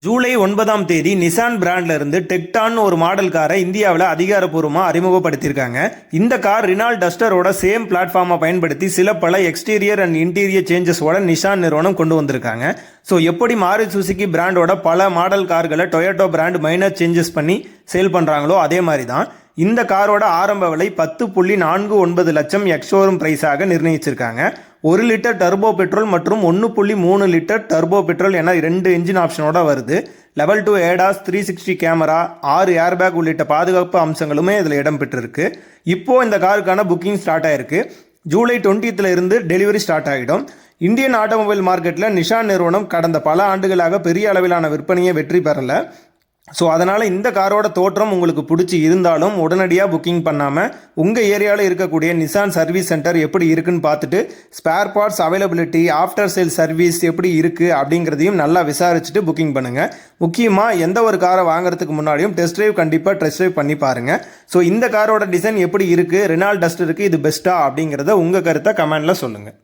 ஜூலை 9ஆம் தேதி நிசான் பிராண்ட்ல இருந்து டெக்டான் ஒரு மாடல் காரை இந்தியாவில் அதிகாரப்பூர்வமாக அறிமுகப்படுத்தியிருக்காங்க. இந்த கார் ரினால்ட் டஸ்டரோட சேம் பிளாட்ஃபார்மை பயன்படுத்தி சில பல எக்ஸ்டீரியர் அண்ட் இன்டீரியர் சேஞ்சஸோட நிசான் நிறுவனம் கொண்டு வந்திருக்காங்க. ஸோ எப்படி மாருதி சுசுகி பிராண்டோட பல மாடல் கார்களை டொயோட்டோ பிராண்ட் மைனர் சேஞ்சஸ் பண்ணி சேல் பண்ணுறாங்களோ அதே மாதிரி தான் இந்த காரோட ஆரம்ப விலை 10.49 லட்சம் எக்ஸ்ஷோரூம் பிரைஸாக நிர்ணயிச்சிருக்காங்க. 1 லிட்டர் டர்போ பெட்ரோல் மற்றும் 1.3 லிட்டர் டர்போ பெட்ரோல் என 2 இன்ஜின் ஆப்ஷனோட வருது. லெவல் 2 ஏடாஸ், 360 கேமரா, 6 ஏர்பேக் உள்ளிட்ட பாதுகாப்பு அம்சங்களுமே இதில் இடம்பெற்றிருக்கு. இப்போது இந்த காருக்கான புக்கிங் ஸ்டார்ட் ஆயிருக்கு. ஜூலை 20th இருந்து டெலிவரி ஸ்டார்ட் ஆகிடும். இந்தியன் ஆட்டோமொபைல் மார்க்கெட்டில் நிசான் நிறுவனம் கடந்த பல ஆண்டுகளாக பெரிய அளவிலான விற்பனையை வெற்றி பெறலை. ஸோ அதனால் இந்த காரோட தோற்றம் உங்களுக்கு பிடிச்சி இருந்தாலும் உடனடியாக புக்கிங் பண்ணாமல் உங்கள் ஏரியாவில் இருக்கக்கூடிய நிசான் சர்வீஸ் சென்டர் எப்படி இருக்குன்னு பார்த்துட்டு spare parts availability, after sale service எப்படி இருக்குது அப்படிங்கிறதையும் நல்லா விசாரிச்சுட்டு புக்கிங் பண்ணுங்கள். முக்கியமாக எந்த ஒரு காரை வாங்குறதுக்கு முன்னாடியும் டெஸ்ட் ட்ரைவ் கண்டிப்பாக டெஸ்ட் ட்ரைவ் பண்ணி பாருங்கள். ஸோ இந்த காரோட டிசைன் எப்படி இருக்குது, ரெனால்ட் டஸ்டருக்கு இது பெஸ்ட்டா அப்படிங்கிறத உங்கள் கருத்தை கமெண்டில் சொல்லுங்கள்.